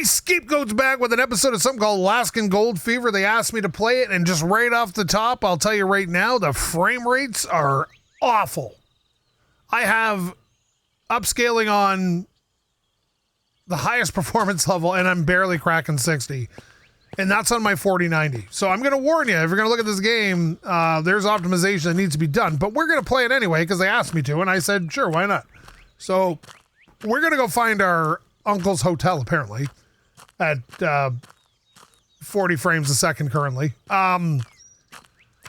SkapeGote's back with an episode of something called Alaskan Gold Fever. They asked me to play it, and just right off the top, I'll tell you right now, the frame rates are awful. I have upscaling on the highest performance level, and I'm barely cracking 60. And that's on my 4090. So I'm going to warn you, if you're going to look at this game, there's optimization that needs to be done. But we're going to play it anyway because they asked me to, and I said, sure, why not? So we're going to go find our uncle's hotel, apparently, at 40 frames a second currently.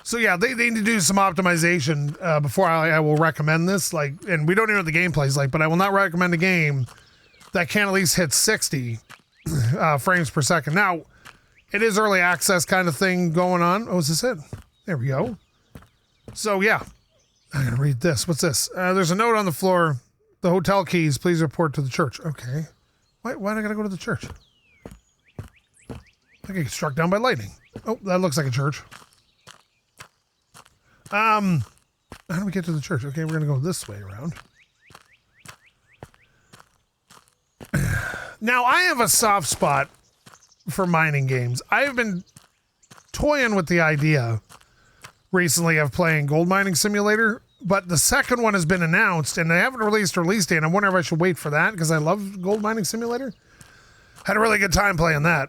So yeah, they need to do some optimization before I will recommend this. Like, and we don't even know what the gameplay's like, but I will not recommend a game that can at least hit 60 frames per second. Now, it is early access kind of thing going on. Oh, is this it? There we go. So yeah, I'm gonna read this. What's this? There's a note on the floor. The hotel keys, please report to the church. Okay. Why do I gotta go to the church? I get struck down by lightning. Oh, that looks like a church. How do we get to the church? Okay, we're gonna go this way around. Now, I have a soft spot for mining games. I've been toying with the idea recently of playing Gold Mining Simulator, but the second one has been announced and they haven't released a release date. I'm wondering if I should wait for that because I love Gold Mining Simulator. Had a really good time playing that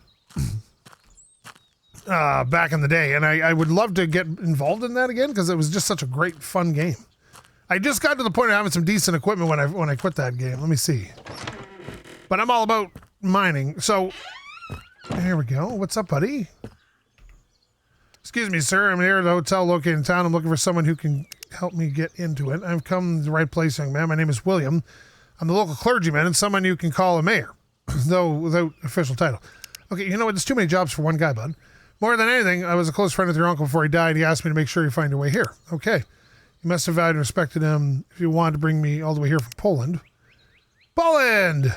back in the day, and I would love to get involved in that again because it was just such a great, fun game. I just got to the point of having some decent equipment when I quit that game. Let me see. But I'm all about mining, so here we go. What's up, buddy? Excuse me, sir. I'm here at the hotel located in town. I'm looking for someone who can help me get into it. I've come to the right place, young man. My name is William. I'm the local clergyman and someone you can call a mayor, though without official title. Okay, you know what? There's too many jobs for one guy, bud. More than anything, I was a close friend with your uncle before he died. He asked me to make sure you find your way here. Okay. You must have valued and respected him if you wanted to bring me all the way here from Poland. Poland!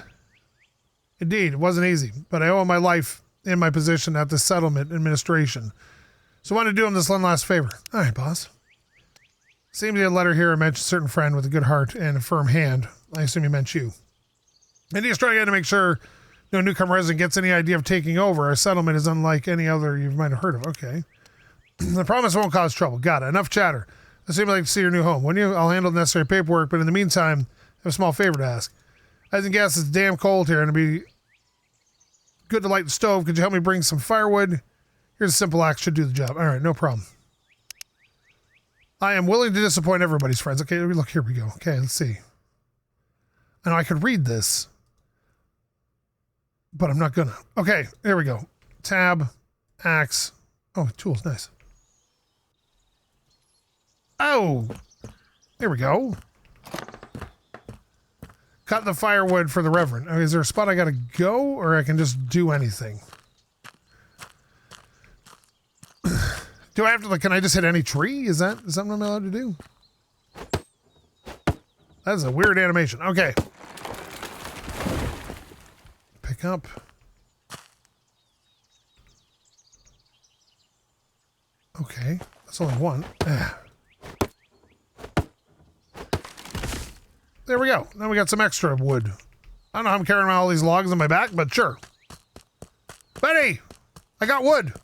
Indeed, it wasn't easy, but I owe him my life and my position at the settlement administration. So I wanted to do him this one last favor. All right, boss. Seems he had a letter here. I mentioned a certain friend with a good heart and a firm hand. I assume he meant you. And he's trying to make sure no newcomer resident gets any idea of taking over. Our settlement is unlike any other you might have heard of. Okay. I promise it won't cause trouble. Got it. Enough chatter. I seem like to see your new home. When you, I'll handle the necessary paperwork, but in the meantime, I have a small favor to ask. As you can guess, it's damn cold here, and it'd be good to light the stove. Could you help me bring some firewood? Here's a simple act, should do the job. All right, no problem. I am willing to disappoint everybody's friends. Okay, look, here we go. Okay, let's see. I know I could read this, but I'm not gonna. Okay, here we go. Tab, axe. Oh, tools, nice. Oh, here we go. Cut the firewood for the Reverend. Is there a spot I gotta go, or I can just do anything? Do I have to, like, can I just hit any tree? Is that something I'm allowed to do? That's a weird animation. Okay. Pick up. Okay. That's only one. There we go. Now we got some extra wood. I don't know how I'm carrying around all these logs on my back, but sure. Betty! I got wood.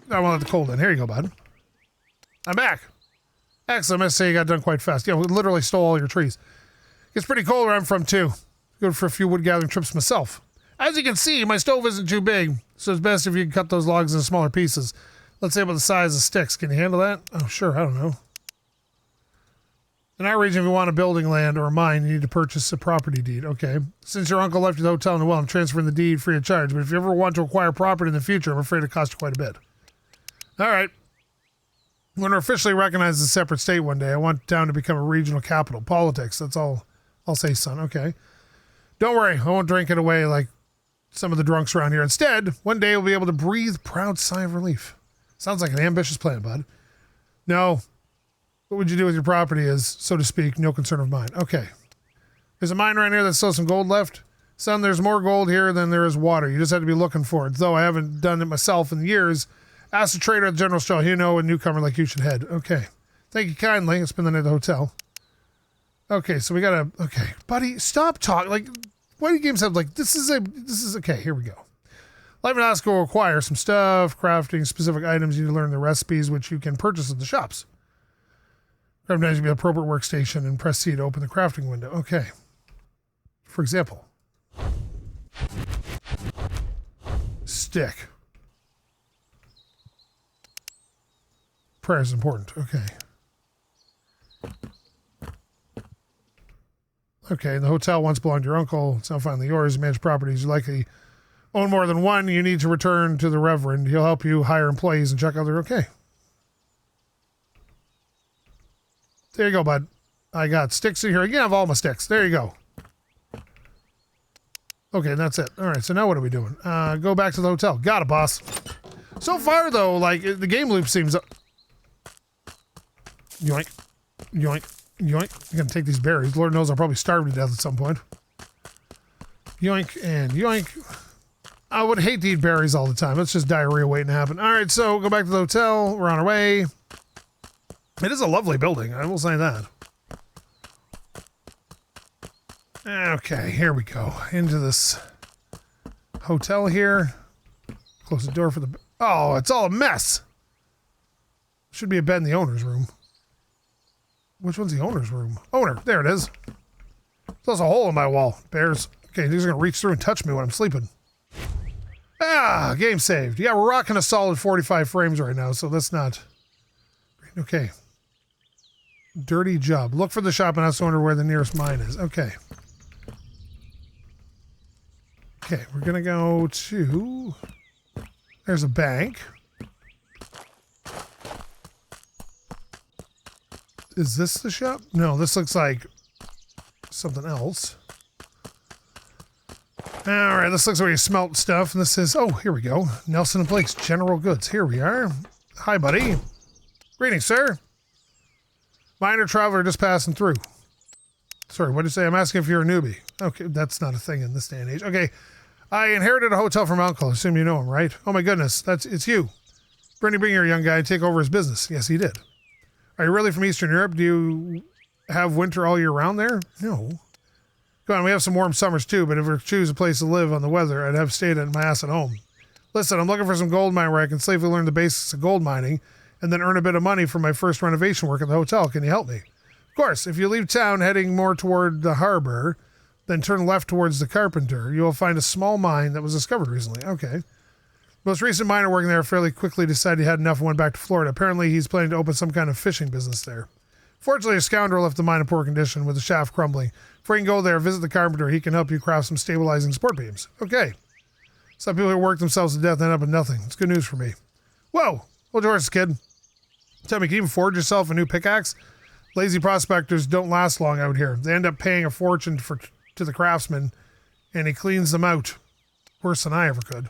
I won't let the cold in. Here you go, bud. I'm back. Excellent. I must say you got done quite fast. Yeah, we literally stole all your trees. It's pretty cold where I'm from, too. Good for a few wood gathering trips myself. As you can see, my stove isn't too big, so it's best if you can cut those logs into smaller pieces. Let's say about the size of sticks. Can you handle that? Oh, sure. I don't know. In our region, if you want a building land or a mine, you need to purchase a property deed. Okay. Since your uncle left you the hotel in the well, I'm transferring the deed free of charge. But if you ever want to acquire property in the future, I'm afraid it costs you quite a bit. All right. When we're officially recognized as a separate state one day, I want town to become a regional capital. Politics, that's all I'll say, son. Okay. Don't worry. I won't drink it away like some of the drunks around here. Instead, one day we'll be able to breathe proud sigh of relief. Sounds like an ambitious plan, bud. No. What would you do with your property is, so to speak, no concern of mine. Okay. There's a mine right here that's still some gold left. Son, there's more gold here than there is water. You just have to be looking for it. Though I haven't done it myself in years, ask the trader at the general store. You know a newcomer like you should head. Okay. Thank you kindly. I'll spend the night at the hotel. Okay, so we gotta... Okay. Buddy, stop talking. Like, why do games have like, this is, okay, here we go. Life in Alaska will require some stuff, crafting specific items. You need to learn the recipes, which you can purchase at the shops. Recognize the appropriate workstation and press C to open the crafting window. Okay. For example, stick. Prayer is important. Okay. Okay, the hotel once belonged to your uncle. It's now finally yours. Manage properties. You likely own more than one. You need to return to the Reverend. He'll help you hire employees and check out their okay. There you go, bud. I got sticks in here. You can have all my sticks. There you go. Okay, that's it. All right, so now what are we doing? Go back to the hotel. Got it, boss. So far, though, like, the game loop seems... Yoink. Yoink. Yoink. I'm gonna take these berries. Lord knows I'll probably starve to death at some point. Yoink and yoink. I would hate to eat berries all the time. It's just diarrhea waiting to happen. All right, so go back to the hotel. We're on our way. It is a lovely building. I will say that. Okay, here we go. Into this hotel here. Close the door for the... Oh, it's all a mess. Should be a bed in the owner's room. Which one's the owner's room? Owner. There it is. There's a hole in my wall. Bears. Okay, these are going to reach through and touch me when I'm sleeping. Ah, game saved. Yeah, we're rocking a solid 45 frames right now, so that's not... Okay. Dirty job. Look for the shop and I wonder where the nearest mine is. Okay. Okay, we're going to go to... There's a bank. Is this the shop? No, this looks like something else. All right, this looks like you smelt stuff. And this is, oh, here we go. Nelson and Blake's General Goods. Here we are. Hi, buddy. Greetings, sir. Minor traveler just passing through. Sorry, what did you say? I'm asking if you're a newbie. Okay, that's not a thing in this day and age. Okay, I inherited a hotel from my uncle. I assume you know him, right? Oh my goodness, it's you. Brittany, bring your young guy and take over his business. Yes, he did. Are you really from Eastern Europe? Do you have winter all year round there? No. Come on, we have some warm summers too, but if I choose a place to live on the weather, I'd have stayed at my ass at home. Listen, I'm looking for some gold mine where I can safely learn the basics of gold mining and then earn a bit of money for my first renovation work at the hotel. Can you help me? Of course, if you leave town heading more toward the harbor, then turn left towards the Carpenter, you will find a small mine that was discovered recently. Okay. Most recent miner working there fairly quickly decided he had enough and went back to Florida. Apparently, he's planning to open some kind of fishing business there. Fortunately, a scoundrel left the mine in poor condition with the shaft crumbling. Before you can go there, visit the carpenter. He can help you craft some stabilizing support beams. Okay. Some people who work themselves to death end up with nothing. It's good news for me. Whoa! Hold your horses, kid. Tell me, can you even forge yourself a new pickaxe? Lazy prospectors don't last long out here. They end up paying a fortune to the craftsman, and he cleans them out. Worse than I ever could.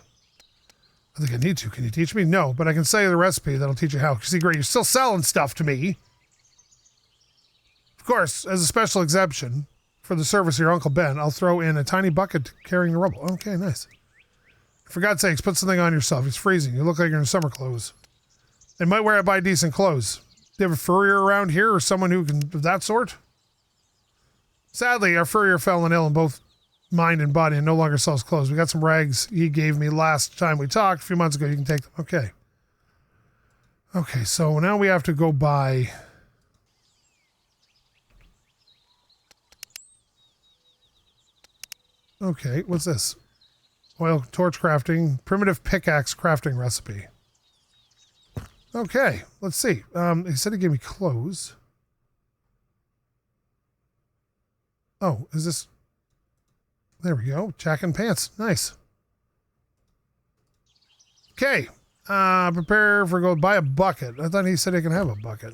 I think I need to. Can you teach me? No, but I can sell you the recipe that'll teach you how. See, great, you're still selling stuff to me. Of course, as a special exemption for the service of your Uncle Ben, I'll throw in a tiny bucket carrying the rubble. Okay, nice. For God's sakes, put something on yourself. It's freezing. You look like you're in summer clothes. They might wear it by decent clothes. Do you have a furrier around here or someone who can of that sort? Sadly, our furrier fell ill in both mind and body and no longer sells clothes. We got some rags he gave me last time we talked. A few months ago. You can take them. Okay. Okay, so now we have to go buy... Okay, what's this? Oil torch crafting, primitive pickaxe crafting recipe. Okay, let's see. He said he gave me clothes. Oh, is this... There we go. Jacket and pants. Nice. Okay. Prepare for go buy a bucket. I thought he said he can have a bucket.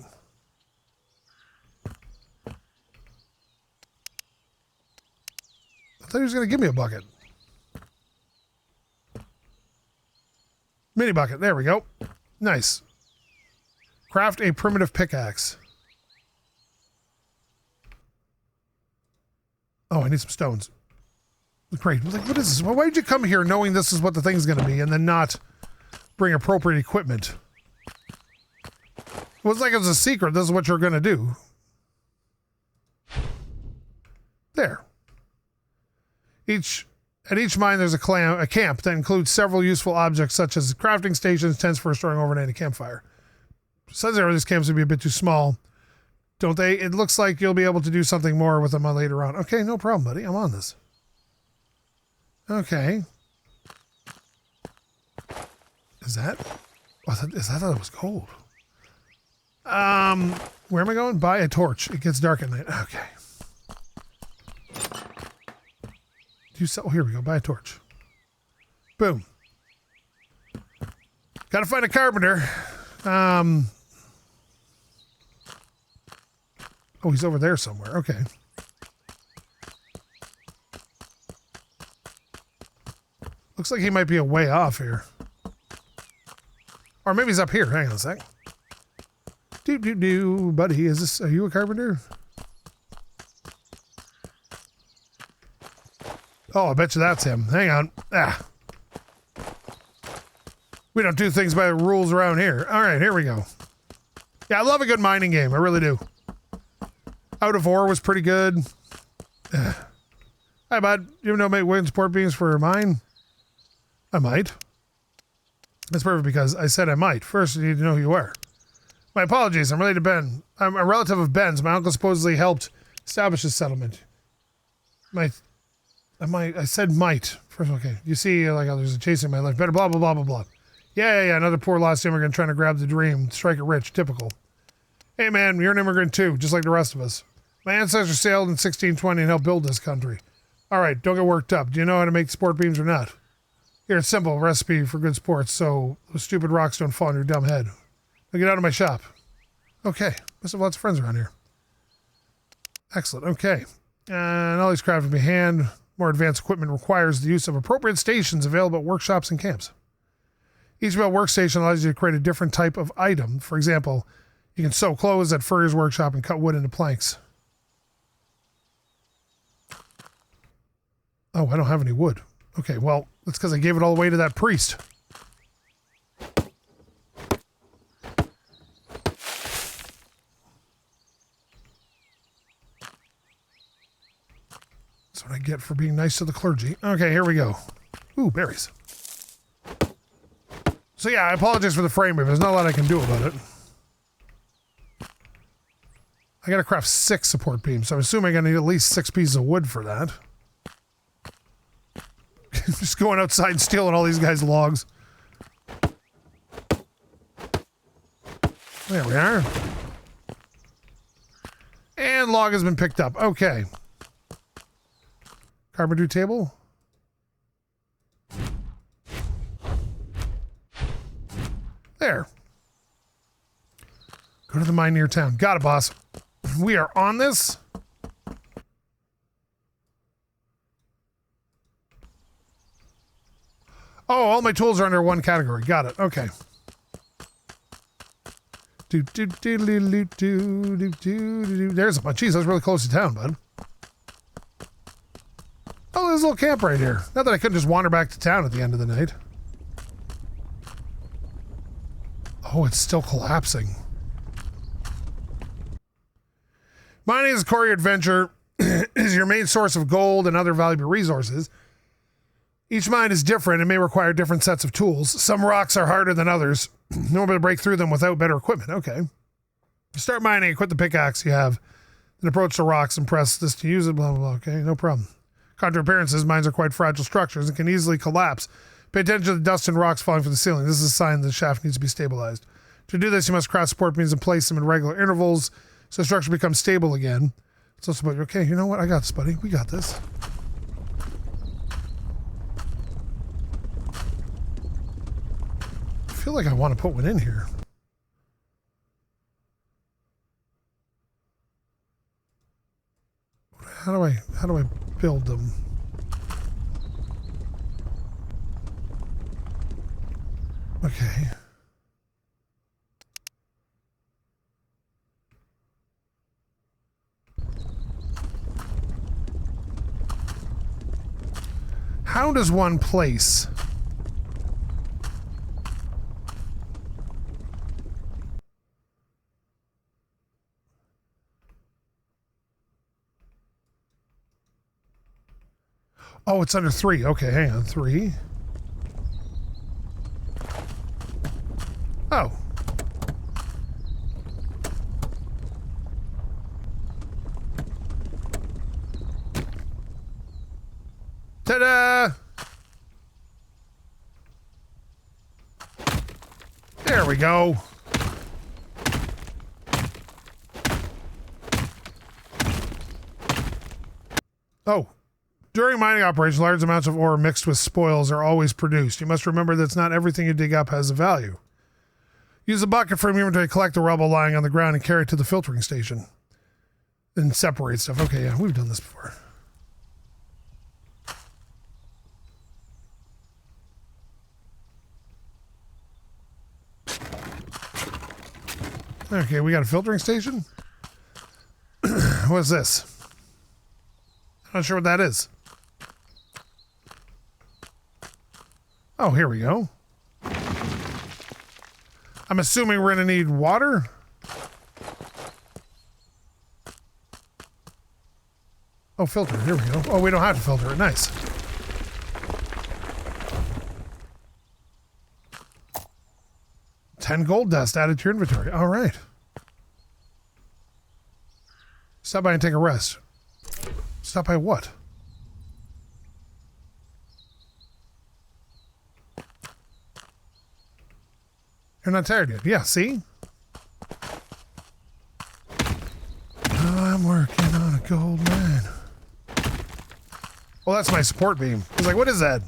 I thought he was going to give me a bucket. Mini bucket. There we go. Nice. Craft a primitive pickaxe. Oh, I need some stones. Great. Like, what is this? Well, why did you come here knowing this is what the thing's going to be and then not bring appropriate equipment? It was like it was a secret. This is what you're going to do. There. At each mine, there's a camp that includes several useful objects such as crafting stations, tents for storing overnight, a campfire. Says there these camps would be a bit too small, don't they? It looks like you'll be able to do something more with them later on. Okay, no problem, buddy. I'm on this. Okay. Is that? I thought it was gold. Where am I going? Buy a torch. It gets dark at night. Okay. Oh, here we go. Buy a torch. Boom. Gotta find a carpenter. Oh, he's over there somewhere. Okay. Looks like he might be a way off here. Or maybe he's up here. Hang on a sec. Buddy, are you a carpenter? Oh, I bet you that's him. Hang on. We don't do things by the rules around here. All right, here we go. Yeah, I love a good mining game. I really do. Out of Ore was pretty good. Hi, bud. You ever know make wooden support beams for a mine? I might. That's perfect because I said I might. First, you need to know who you are. My apologies. I'm related to Ben. I'm a relative of Ben's. My uncle supposedly helped establish this settlement. I said might. First, okay. You see, like others are chasing my life. Better blah, blah, blah, blah, blah. Yeah. Another poor lost immigrant trying to grab the dream. Strike it rich. Typical. Hey, man, you're an immigrant too, just like the rest of us. My ancestors sailed in 1620 and helped build this country. All right, don't get worked up. Do you know how to make sport beams or not? Here, it's simple. Recipe for good sports, so those stupid rocks don't fall on your dumb head. Now get out of my shop. Okay. Must have lots of friends around here. Excellent. Okay. And all these crafted by hand. More advanced equipment requires the use of appropriate stations available at workshops and camps. Each built workstation allows you to create a different type of item. For example, you can sew clothes at Furrier's workshop and cut wood into planks. Oh, I don't have any wood. Okay, well, that's because I gave it all away to that priest. That's what I get for being nice to the clergy. Okay, here we go. Ooh, berries. So yeah, I apologize for the frame rate. There's not a lot I can do about it. I gotta craft 6 support beams, so I'm assuming I'm gonna need at least 6 pieces of wood for that. Just going outside and stealing all these guys' logs. There we are. And log has been picked up. Okay. Carpentry table. There. Go to the mine near town. Got it, boss. We are on this. Oh, all my tools are under one category. Got it. Okay. There's a bunch. Jeez, I was really close to town, bud. Oh, there's a little camp right here. Not that I couldn't just wander back to town at the end of the night. Oh, it's still collapsing. Mining is a core adventure. Is your main source of gold and other valuable resources. Each mine is different and may require different sets of tools. Some rocks are harder than others. No one to break through them without better equipment. Okay. Start mining, equip the pickaxe you have, then approach the rocks and press this to use it, blah, blah, blah. Okay, no problem. Contrary to appearances, mines are quite fragile structures and can easily collapse. Pay attention to the dust and rocks falling from the ceiling. This is a sign the shaft needs to be stabilized. To do this, you must craft support beams and place them in regular intervals so the structure becomes stable again. It's also about, okay, you know what? I got this, buddy. We got this. I feel like I want to put one in here. How do I build them? Okay. How does one place? Oh, it's under 3. Okay, hang on. 3. Oh. Ta-da! There we go. Oh. During mining operations, large amounts of ore mixed with spoils are always produced. You must remember that not everything you dig up has a value. Use a bucket from your inventory to collect the rubble lying on the ground and carry it to the filtering station. Then separate stuff. Okay, yeah, we've done this before. Okay, we got a filtering station? What's this? I'm not sure what that is. Oh, here we go. I'm assuming we're going to need water. Oh, filter. Here we go. Oh, we don't have to filter it. Nice. $10 gold dust added to your inventory. All right. Stop by and take a rest. Stop by what? You're not tired yet. Yeah, see? I'm working on a gold mine. Well, that's my support beam. I was like, what is that?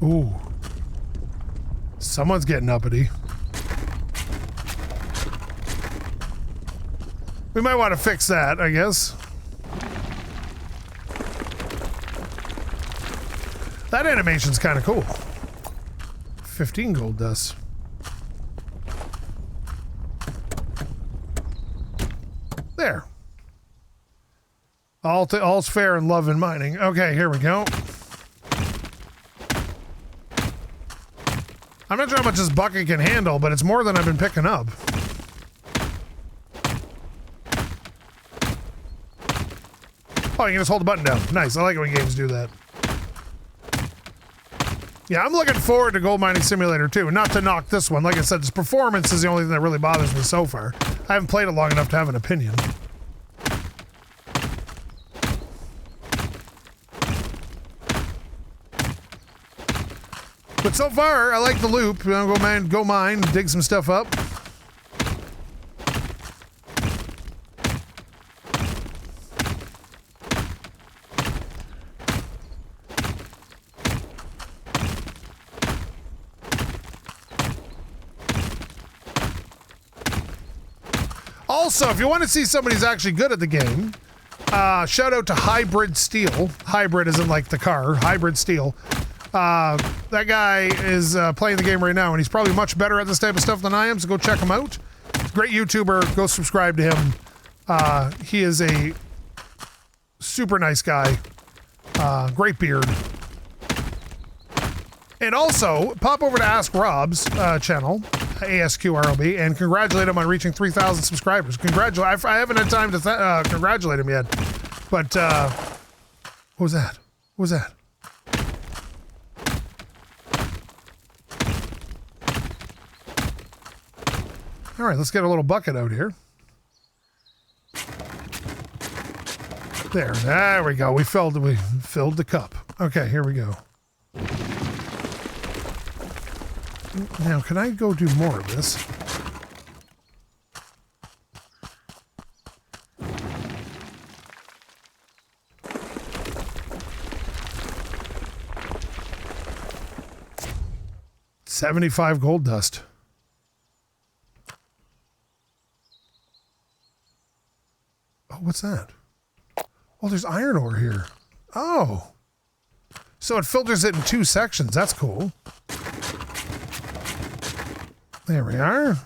Ooh. Someone's getting uppity. We might want to fix that, I guess. That animation's kind of cool. 15 gold dust. There. All's fair in love and mining. Okay, here we go. I'm not sure how much this bucket can handle, but it's more than I've been picking up. Oh, you can just hold the button down. Nice. I like it when games do that. Yeah, I'm looking forward to Gold Mining Simulator 2. Not to knock this one. Like I said, its performance is the only thing that really bothers me so far. I haven't played it long enough to have an opinion. But so far, I like the loop. Go mine, dig some stuff up. Also, if you want to see somebody who's actually good at the game, shout out to Hybrid Steel. Hybrid isn't like the car. Hybrid Steel. That guy is playing the game right now, and he's probably much better at this type of stuff than I am, so go check him out. Great YouTuber. Go subscribe to him. He is a super nice guy. Great beard. And also, pop over to Ask Rob's channel, ASQRLB, and congratulate him on reaching 3,000 subscribers. I haven't had time to congratulate him yet. But, what was that? What was that? All right, let's get a little bucket out here. There we go. We filled the cup. Okay, here we go. Now, can I go do more of this? $75 gold dust. Oh, what's that? Oh, there's iron ore here. Oh. So it filters it in 2 sections. That's cool. There we are.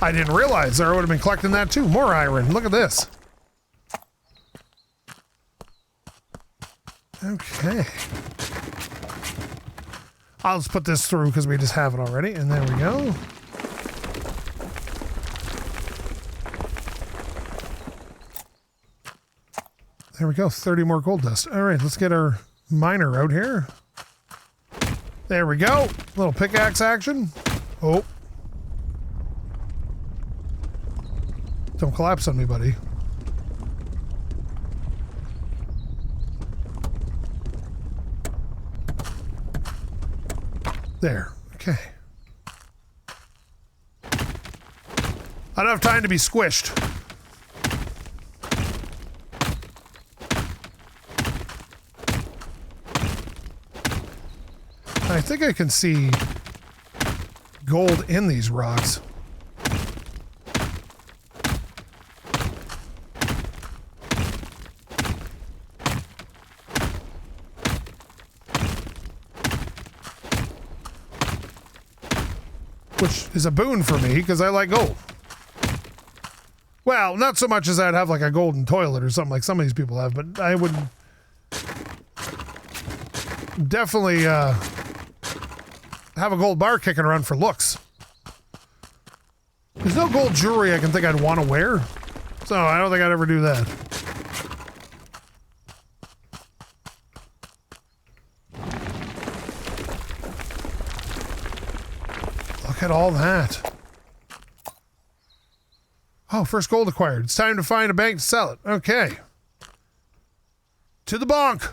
I didn't realize there. I would have been collecting that too. More iron. Look at this. Okay. I'll just put this through because we just have it already. And there we go. There we go. 30 more gold dust. All right, let's get our miner out here. There we go. Little pickaxe action. Oh. Don't collapse on me, buddy. There. Okay. I don't have time to be squished. I think I can see gold in these rocks. Which is a boon for me because I like gold. Well, not so much as I'd have like a golden toilet or something like some of these people have, but I would definitely have a gold bar kicking around for looks. There's no gold jewelry I can think I'd want to wear, so I don't think I'd ever do that. Look at all that. Oh, first gold acquired. It's time to find a bank to sell it. Okay. To the bonk.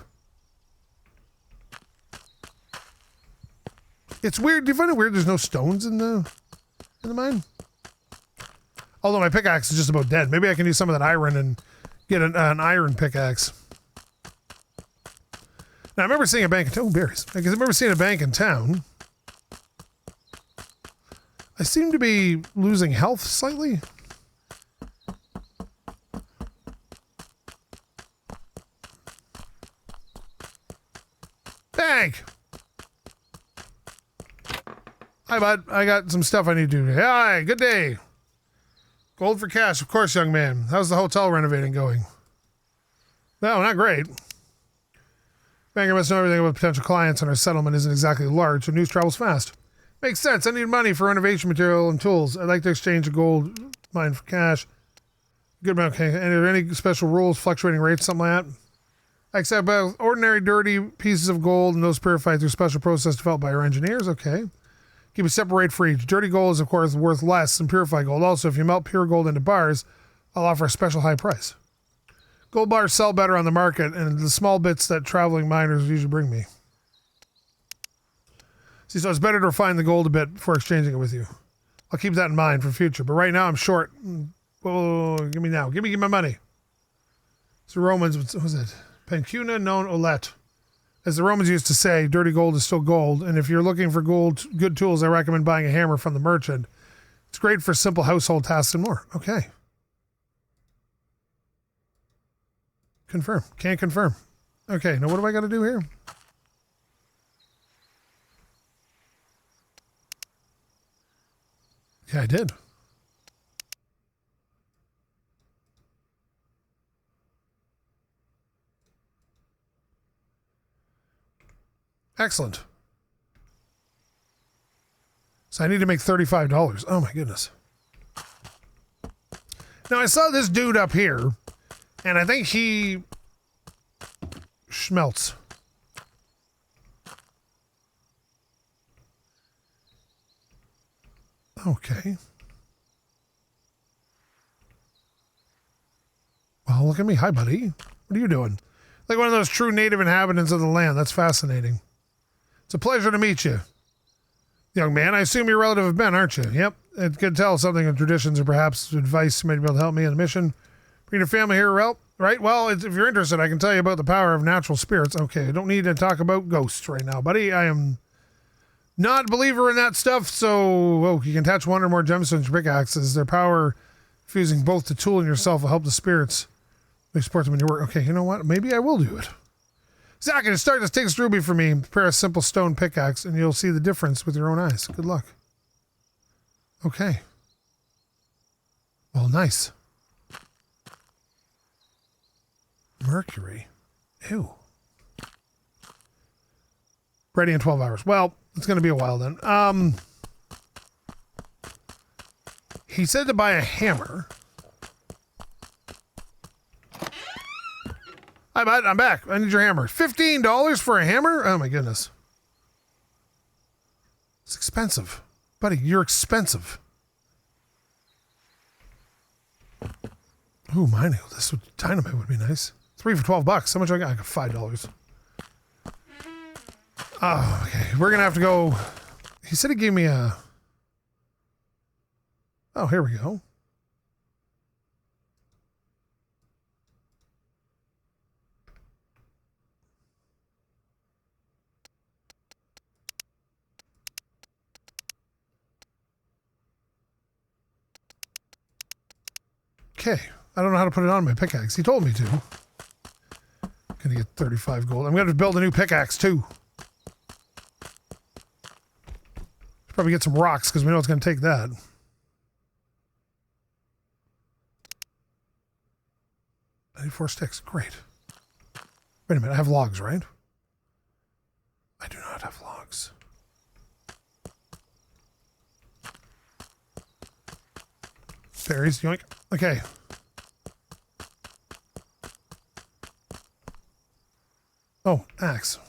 It's weird. Do you find it weird there's no stones in the mine? Although my pickaxe is just about dead. Maybe I can use some of that iron and get an iron pickaxe. Now, I remember seeing a bank in town. Oh, berries. I remember seeing a bank in town. I seem to be losing health slightly. Bank! Hi, bud. I got some stuff I need to do. Hi, good day. Gold for cash, of course, young man. How's the hotel renovating going? No, not great. Banker must know everything about potential clients, and our settlement isn't exactly large, so news travels fast. Makes sense. I need money for renovation material and tools. I'd like to exchange a gold mine for cash. Good amount. Okay. And are there any special rules, fluctuating rates, something like that? I accept both ordinary dirty pieces of gold and those purified through a special process developed by our engineers. Okay. Keep a separate rate for each. Dirty gold is, of course, worth less than purified gold. Also, if you melt pure gold into bars, I'll offer a special high price. Gold bars sell better on the market, and the small bits that traveling miners usually bring me. See, so it's better to refine the gold a bit before exchanging it with you. I'll keep that in mind for future. But right now, I'm short. Oh, give me now. Give me my money. It's the Romans. What was it? Pencuna non olet. As the Romans used to say, dirty gold is still gold. And if you're looking for good tools, I recommend buying a hammer from the merchant. It's great for simple household tasks and more. Okay. Confirm. Can't confirm. Okay, now what do I got to do here? Yeah, I did. Excellent. So I need to make $35. Oh my goodness. Now I saw this dude up here, and I think he schmelts. Okay. Well, look at me. Hi, buddy. What are you doing? Like one of those true native inhabitants of the land. That's fascinating. It's a pleasure to meet you. Young man, I assume you're a relative of Ben, aren't you? Yep. It could tell something of traditions or perhaps advice you might be able to help me in the mission. Bring your family here, right? Well, if you're interested, I can tell you about the power of natural spirits. Okay, I don't need to talk about ghosts right now, buddy. I am not a believer in that stuff, so you can attach one or more gemstones to pickaxes. Their power, fusing both the tool and yourself, will help the spirits. They support them in your work. Okay, you know what? Maybe I will do it. Zach, to start this, take this ruby for me. Prepare a simple stone pickaxe, and you'll see the difference with your own eyes. Good luck. Okay. Well, nice. Mercury. Ew. Ready in 12 hours. Well, It's going to be a while then. He said to buy a hammer. I'm back. I need your hammer. $15 for a hammer? Oh my goodness. It's expensive. Buddy, you're expensive. Ooh, mine. This dynamite would be nice. 3 for $12. How much I got? I got $5. Oh, okay. We're gonna have to go. He said he gave me a. Oh, here we go. Okay. I don't know how to put it on my pickaxe. He told me to. Gonna get 35 gold. I'm gonna build a new pickaxe too. Probably get some rocks because we know it's gonna take that. I need 4 sticks. Great. Wait a minute. I have logs, right? I do not have logs. Berries, yoink. Okay. Oh, axe.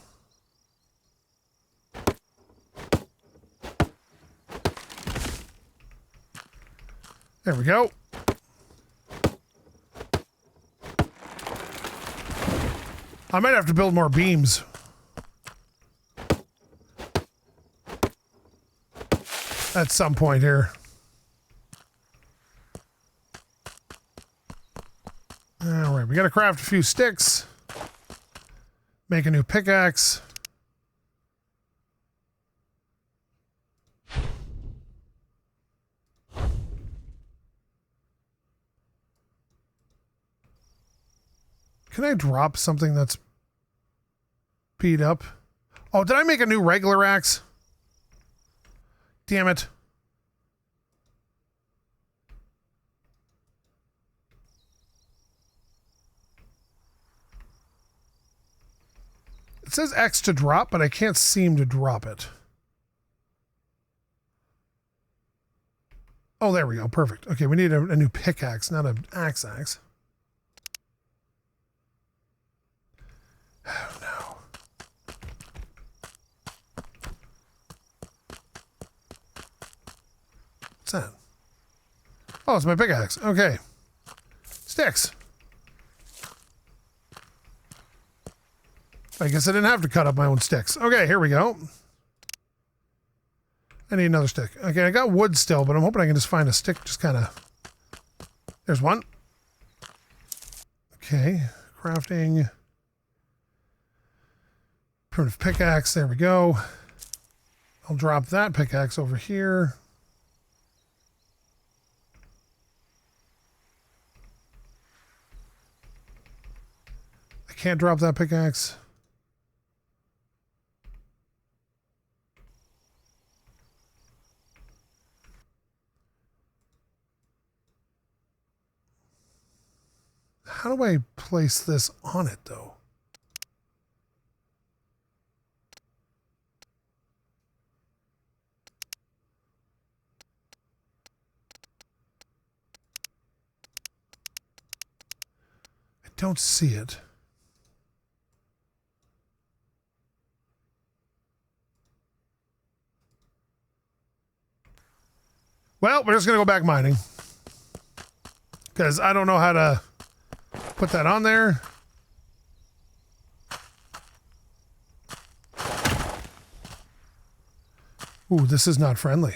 There we go. I might have to build more beams. At some point here. All right, we got to craft a few sticks. Make a new pickaxe. Can I drop something that's beat up? Oh, did I make a new regular axe? Damn it. It says X to drop, but I can't seem to drop it. Oh, there we go. Perfect. Okay, we need a new pickaxe, not an axe. Oh, no. What's that? Oh, it's my pickaxe. Okay. Sticks. I guess I didn't have to cut up my own sticks. Okay, here we go. I need another stick. Okay, I got wood still, but I'm hoping I can just find a stick. Just kind of... There's one. Okay, crafting. Primitive pickaxe, there we go. I'll drop that pickaxe over here. I can't drop that pickaxe. How do I place this on it, though? I don't see it. Well, we're just going to go back mining. Because I don't know how to put that on there. Ooh, this is not friendly.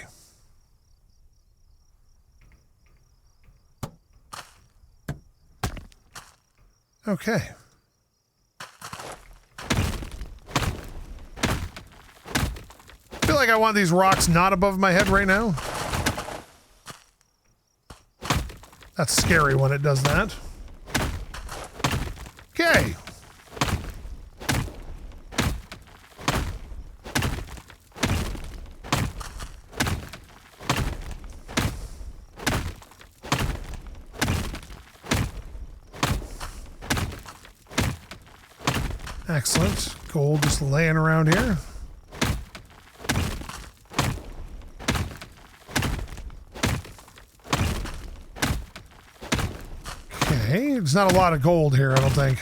Okay. I feel like I want these rocks not above my head right now. That's scary when it does that. Okay. Excellent. Gold just laying around here. Okay, there's not a lot of gold here, I don't think.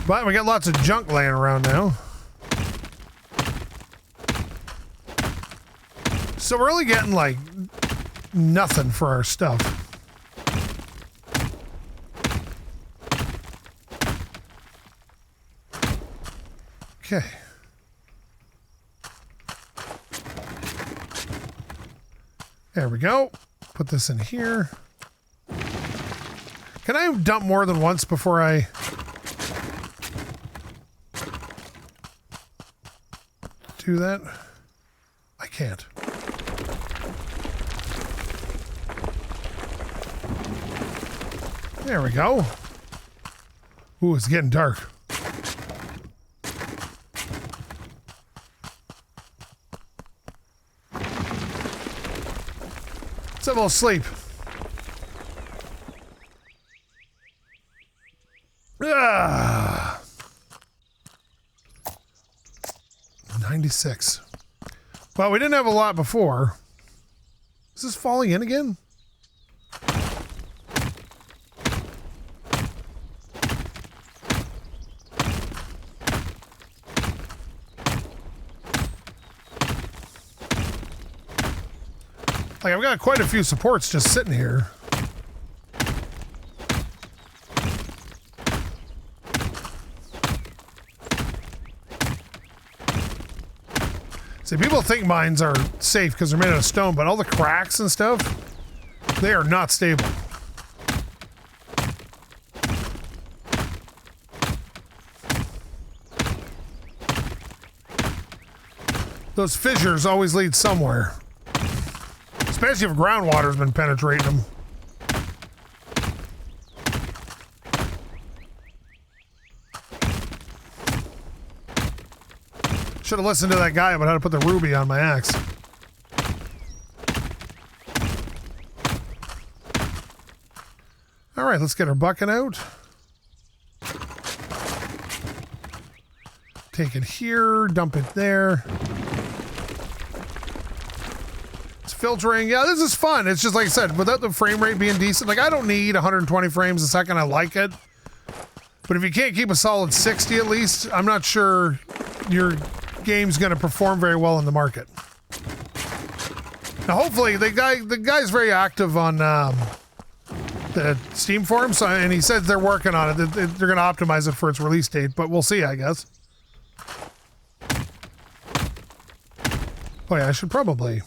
But we got lots of junk laying around now. So we're really getting like nothing for our stuff. Okay. There we go. Put this in here. Can I dump more than once before I... do that? I can't. There we go. Ooh, it's getting dark. Let's have a little sleep. Ah. 96. Well, we didn't have a lot before. Is this falling in again? Like, I've got quite a few supports just sitting here. See, people think mines are safe because they're made out of stone, but all the cracks and stuff, they are not stable. Those fissures always lead somewhere. Especially if groundwater's been penetrating them. Should have listened to that guy about how to put the ruby on my axe. All right, let's get our bucket out. Take it here, dump it there. Filtering, yeah, this is fun. It's just like I said, without the frame rate being decent, like I don't need 120 frames a second. I like it, but if you can't keep a solid 60 at least, I'm not sure your game's going to perform very well in the market. Now, hopefully, the guy's very active on the Steam forum, so, and he says they're working on it. They're going to optimize it for its release date, but we'll see, I guess. Oh yeah, I should probably.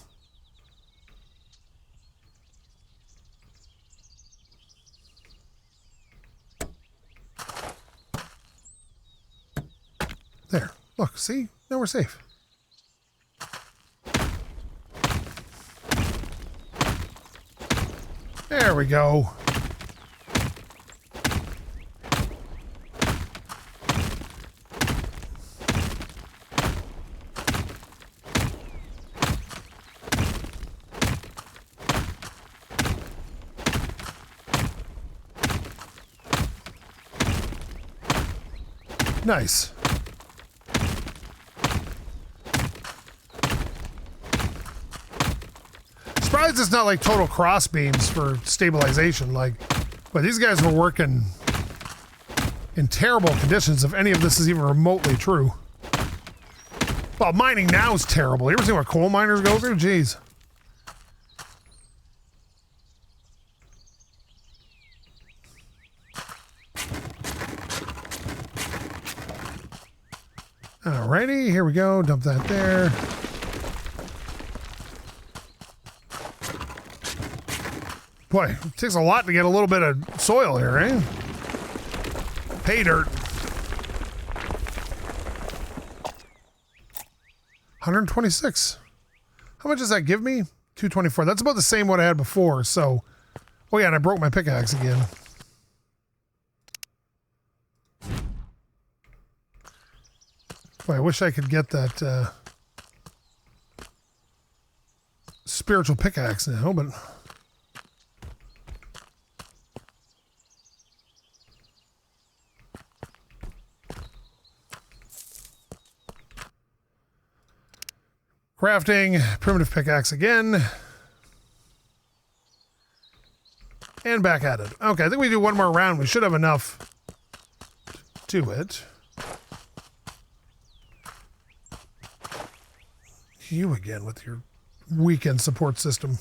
There. Look, see? Now we're safe. There we go. Nice. Surprised it's not like total cross beams for stabilization, like, but these guys were working in terrible conditions if any of this is even remotely true. Well, mining now is terrible. You ever seen what coal miners go through? Jeez. Alrighty, here we go. Dump that there. Boy, it takes a lot to get a little bit of soil here, eh? Pay dirt. 126. How much does that give me? 224. That's about the same what I had before, so... Oh yeah, and I broke my pickaxe again. Boy, I wish I could get that spiritual pickaxe now, but... Crafting, primitive pickaxe again. And back at it. Okay, I think we do one more round. We should have enough to do it. You again with your weekend support system.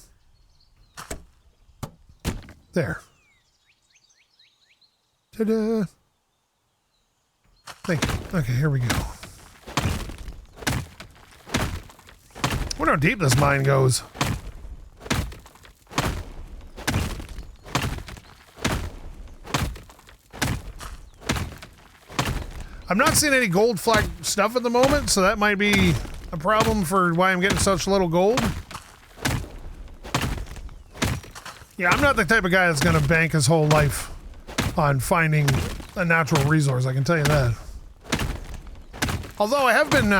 There. Ta-da! Thank you. Okay, here we go. I wonder how deep this mine goes. I'm not seeing any gold flag stuff at the moment, so that might be a problem for why I'm getting such little gold. Yeah, I'm not the type of guy that's going to bank his whole life on finding a natural resource, I can tell you that. Although I have been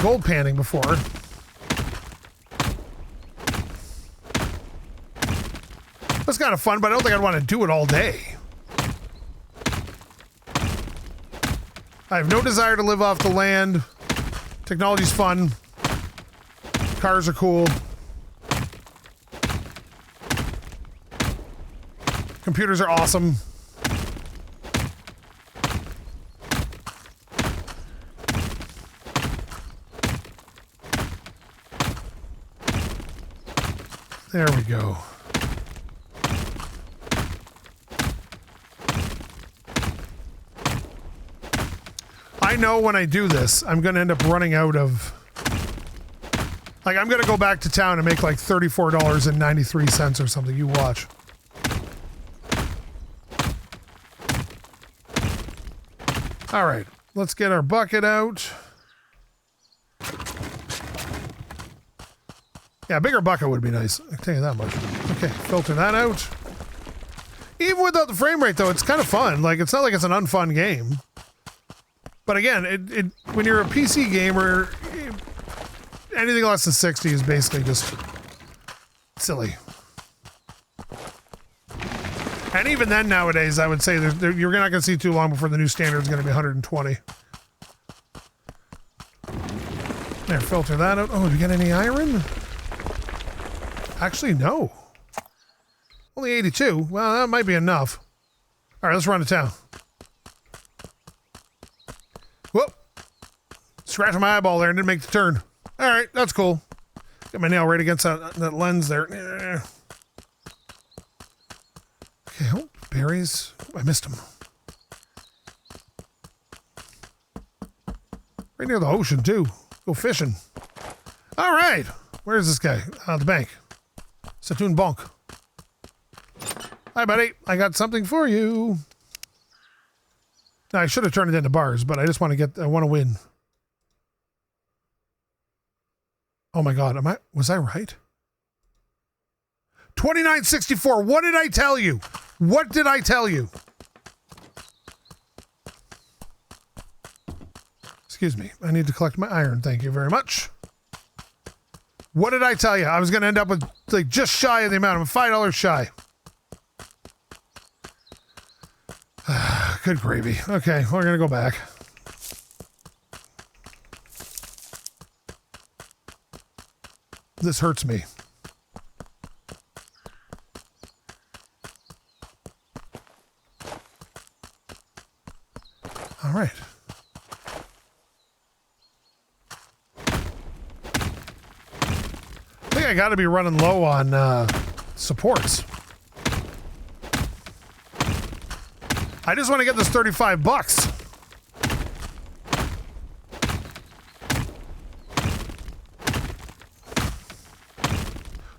gold panning before. That's kind of fun, but I don't think I'd want to do it all day. I have no desire to live off the land. Technology's fun. Cars are cool. Computers are awesome. There we go. I know when I do this, I'm going to end up running out of... Like, I'm going to go back to town and make like $34.93 or something. You watch. All right, let's get our bucket out. Yeah, a bigger bucket would be nice. I can tell you that much. Okay, filter that out. Even without the frame rate, though, it's kind of fun. Like, it's not like it's an unfun game. But again, when you're a PC gamer, anything less than 60 is basically just silly. And even then, nowadays, I would say you're not going to see too long before the new standard is going to be 120. There, filter that out. Oh, did we get any iron? Actually, no. Only 82. Well, that might be enough. All right, let's run to town. Whoop. Scratched my eyeball there and didn't make the turn. All right, that's cool. Got my nail right against that lens there. Okay, oh, berries. I missed them. Right near the ocean, too. Go fishing. All right. Where's this guy? The bank. Satoon Bonk. Hi, buddy. I got something for you. Now, I should have turned it into bars, but I just want to I want to win. Oh my God. Was I right? 29.64. What did I tell you? What did I tell you? Excuse me. I need to collect my iron. Thank you very much. What did I tell you? I was going to end up with like just shy of the amount. I'm $5 shy. Good gravy. Okay, we're going to go back. This hurts me. All right. I think I got to be running low on supports. I just want to get this 35 bucks.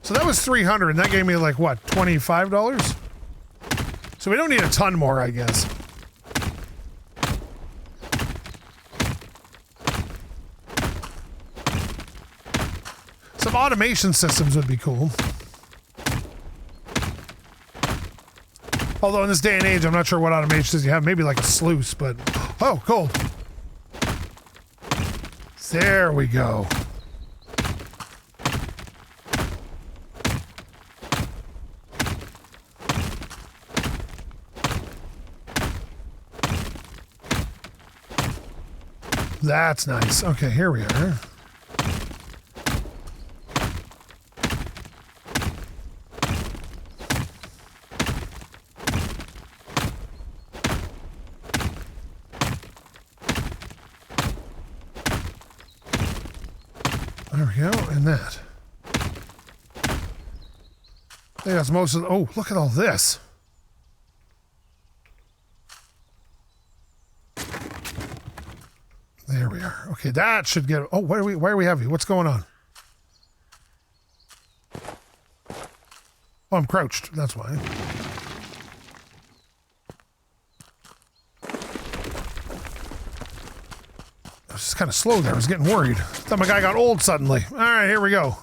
So that was 300 and that gave me like what, $25? So we don't need a ton more, I guess. Some automation systems would be cool. Although in this day and age, I'm not sure what automations you have. Maybe like a sluice, but... Oh, gold. There we go. That's nice. Okay, here we are. There we go, and that. I think that's most of the, oh, look at all this. There we are. Okay, that should get, oh, why are we heavy? What's going on? Oh, I'm crouched, that's why. I was just kind of slow there. I was getting worried. Thought my guy got old suddenly. All right, here we go.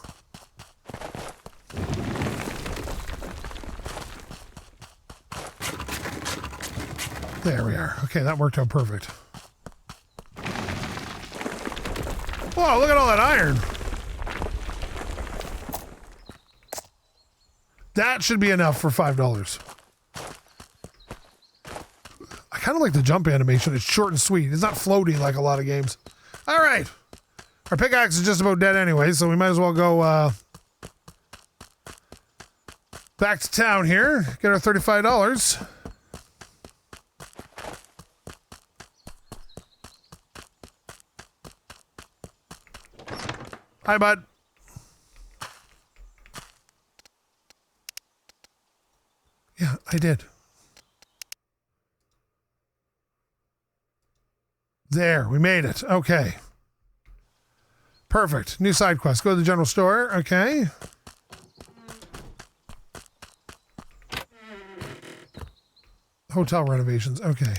There we are. Okay, that worked out perfect. Whoa, look at all that iron. That should be enough for $5. I kind of like the jump animation. It's short and sweet. It's not floaty like a lot of games. All right. Our pickaxe is just about dead anyway, so we might as well go back to town here. Get our $35. Hi, bud. Yeah, I did. There, we made it. Okay. Perfect. New side quest. Go to the general store. Okay. Hotel renovations. Okay.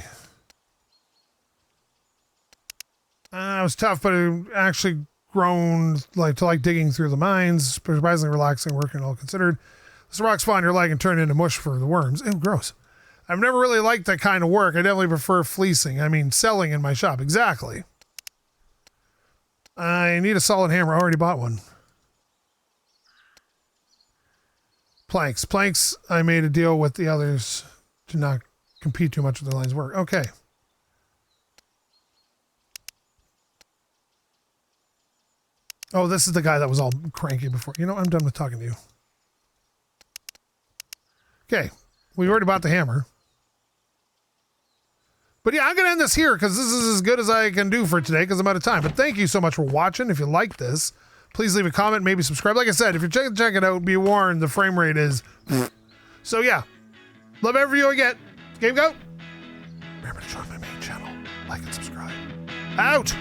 It was tough, but it actually grown to like digging through the mines. Surprisingly relaxing work and all considered. This rock spawn your leg and turn into mush for the worms. Ew, gross. I've never really liked that kind of work. I definitely prefer fleecing. I mean, selling in my shop. Exactly. I need a solid hammer. I already bought one. Planks. Planks, I made a deal with the others to not compete too much with their lines of work. Okay. Oh, this is the guy that was all cranky before. You know, I'm done with talking to you. Okay. We already bought the hammer. But yeah, I'm going to end this here because this is as good as I can do for today because I'm out of time. But thank you so much for watching. If you like this, please leave a comment, maybe subscribe. Like I said, if you're check it out, be warned, the frame rate is... So yeah, love every view I get. SkapeGote. Remember to join my main channel. Like and subscribe. Out!